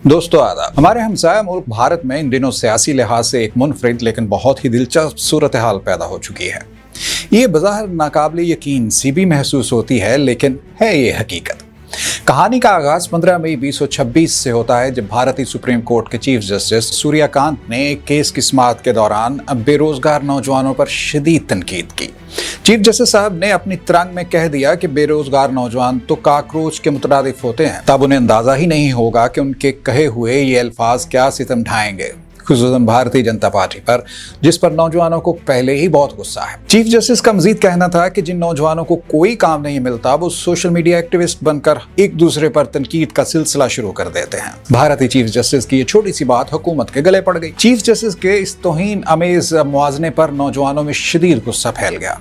दोस्तों आदाब। हमारे हमसाया मुल्क भारत में इन दिनों सियासी लिहाज से एक मुनफरिद लेकिन बहुत ही दिलचस्प सूरत हाल पैदा हो चुकी है। ये बज़ाहिर नाकाबिले यकीन सी भी महसूस होती है, लेकिन है ये हकीकत। कहानी का आगाज 15 मई 2026 से होता है, जब भारतीय सुप्रीम कोर्ट के चीफ जस्टिस सूर्यकांत ने एक केस की समाअत के दौरान बेरोजगार नौजवानों पर शदीद तनकीद की। चीफ जस्टिस साहब ने अपनी तरंग में कह दिया कि बेरोजगार नौजवान तो काकरोच के मुतरादिफ होते हैं। तब उन्हें अंदाजा ही नहीं होगा कि उनके कहे हुए ये अल्फाज क्या सितम ढाएंगे, खुसूसन भारतीय जनता पार्टी पर, जिस पर नौजवानों को पहले ही बहुत गुस्सा है। चीफ जस्टिस का मजीद कहना था कि जिन नौजवानों को कोई काम नहीं मिलता वो सोशल मीडिया एक्टिविस्ट बनकर एक दूसरे पर तनकीद का सिलसिला शुरू कर देते हैं। भारतीय चीफ जस्टिस की ये छोटी सी बात हुकूमत के गले पड़ गई। चीफ जस्टिस के इस तौहीन अमेज मुआवजे पर नौजवानों में शदीद गुस्सा फैल गया।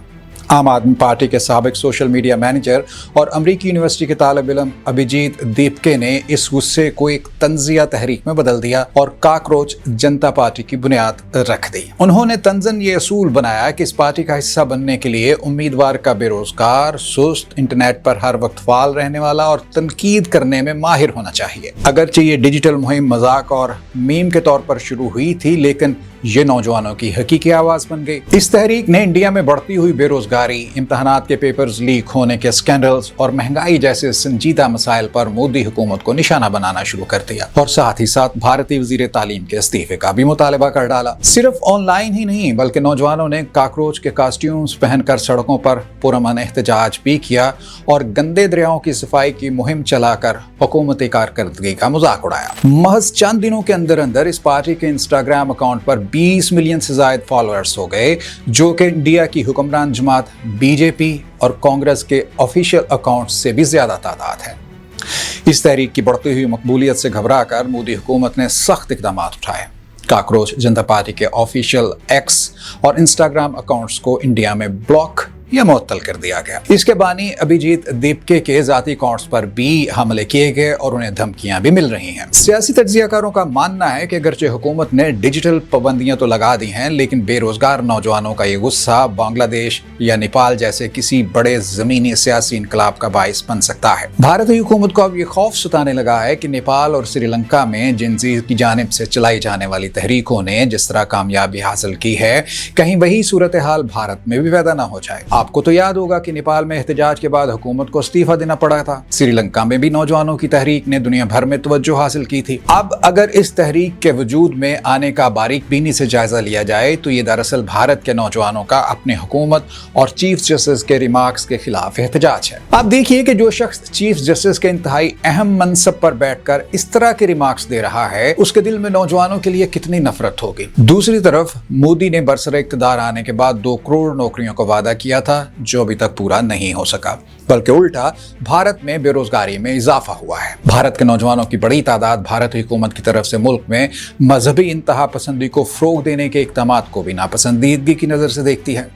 आम आदमी पार्टी के साबिक सोशल मीडिया मैनेजर और अमरीकी यूनिवर्सिटी के तालिब इल्म अभिजीत दीपके ने इस गुस्से को एक तंजिया तहरीक में बदल दिया और काकरोच जनता पार्टी की बुनियाद रख दी। उन्होंने तंजन ये असूल बनाया कि इस पार्टी का हिस्सा बनने के लिए उम्मीदवार का बेरोजगार, सुस्त, इंटरनेट पर हर वक्त फाल रहने वाला और तनकीद करने में माहिर होना चाहिए। अगरचे ये डिजिटल मुहिम मजाक और मीम के तौर पर शुरू हुई थी, लेकिन ये नौजवानों की हकीकी आवाज बन गई। इस तहरीक ने इंडिया में बढ़ती हुई बेरोजगारी, इम्तहानात के पेपर्स लीक होने के स्कैंडल्स और महंगाई जैसे संजीदा मसाइल पर मोदी हुकूमत को निशाना बनाना शुरू कर दिया और साथ ही साथ भारतीय वजीर तालीम के इस्तीफे का भी मुतालबा कर डाला। सिर्फ ऑनलाइन ही नहीं, बल्कि नौजवानों ने काकरोच के कॉस्ट्यूम्स पहनकर सड़कों पर पुरअमन एहतजाज भी किया और गंदे दरियाओं की सफाई की मुहिम चलाकर हुकूमती कारकर्दगी का मजाक उड़ाया। महज चंद दिनों के अंदर अंदर इस पार्टी के इंस्टाग्राम अकाउंट पर 20 मिलियन से ज्यादा फॉलोअर्स हो गए, जो कि इंडिया की हुक्मरान जमात बीजेपी और कांग्रेस के ऑफिशियल अकाउंट से भी ज्यादा तादाद है। इस तहरीक की बढ़ती हुई मकबूलियत से घबराकर मोदी हुकूमत ने सख्त इक़दाम उठाए। काकरोच जनता पार्टी के ऑफिशियल एक्स और इंस्टाग्राम अकाउंट्स को इंडिया में ब्लॉक या मुअत्तल कर दिया गया। इसके बानी अभिजीत दीपके के जाती अकाउंट्स पर भी हमले किए गए और उन्हें धमकियां भी मिल रही हैं। सियासी तज्जियाकारों का मानना है कि अगरचे हुकूमत ने डिजिटल पाबंदियां तो लगा दी हैं, लेकिन बेरोजगार नौजवानों का ये गुस्सा बांग्लादेश या नेपाल जैसे किसी बड़े जमीनी सियासी इनकलाब का बाइस बन सकता है। भारतीय हुकूमत को अब ये खौफ सताने लगा है कि नेपाल और श्रीलंका में जिनजी की जानिब से चलाई जाने वाली तहरीकों ने जिस तरह कामयाबी हासिल की है, कहीं वही सूरत हाल भारत में भी पैदा न हो जाए। आपको तो याद होगा कि नेपाल में एहतजाज के बाद हुकूमत को इस्तीफा देना पड़ा था। श्रीलंका में भी नौजवानों की तहरीक ने दुनिया भर में तवज्जो हासिल की थी। अब अगर इस तहरीक के वजूद में आने का बारीक बीनी से जायजा लिया जाए तो ये दरअसल भारत के नौजवानों का अपने हुकूमत और चीफ जस्टिस के रिमार्क्स के खिलाफ एहतजाज है। आप देखिए कि जो शख्स चीफ जस्टिस के इंतहाई अहम मनसब पर बैठकर इस तरह के रिमार्क्स दे रहा है, उसके दिल में नौजवानों के लिए कितनी नफरत होगी। दूसरी तरफ मोदी ने बरसरे इक़्तिदार आने के बाद 2 करोड़ नौकरियों का वादा किया था, जो अभी तक पूरा नहीं हो सका, बल्कि उल्टा भारत में बेरोजगारी में इजाफा हुआ है। भारत के नौजवानों की बड़ी तादाद भारतीय हुकूमत की तरफ से मुल्क में मजहबी इंतहा पसंदी को फरोग देने के इक़दामात को भी नापसंदीदगी की नजर से देखती है।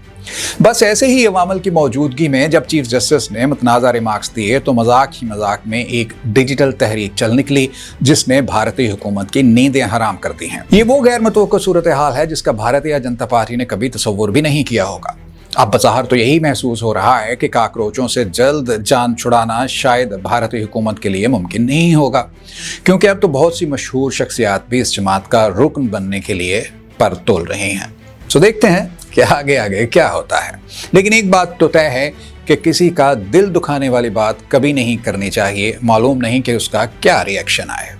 बस ऐसे ही अवामल की मौजूदगी में जब चीफ जस्टिस ने मुतनाज़ा रिमार्क्स दिए तो मजाक ही मजाक में एक डिजिटल तहरीक चल निकली, जिसने भारतीय हुकूमत की नींदें हराम कर दी हैं। ये वो गैर मुतवक्को सूरत हाल है जिसका भारतीय जनता पार्टी ने कभी तसव्वुर भी नहीं किया होगा। अब बज़ाहिर तो यही महसूस हो रहा है कि काकरोचों से जल्द जान छुड़ाना शायद भारतीय हुकूमत के लिए मुमकिन नहीं होगा, क्योंकि अब तो बहुत सी मशहूर शख्सियात भी इस जमात का रुकन बनने के लिए पर तोल रहे हैं। तो देखते हैं कि आगे आगे क्या होता है। लेकिन एक बात तो तय है कि किसी का दिल दुखाने वाली बात कभी नहीं करनी चाहिए, मालूम नहीं कि उसका क्या रिएक्शन आए।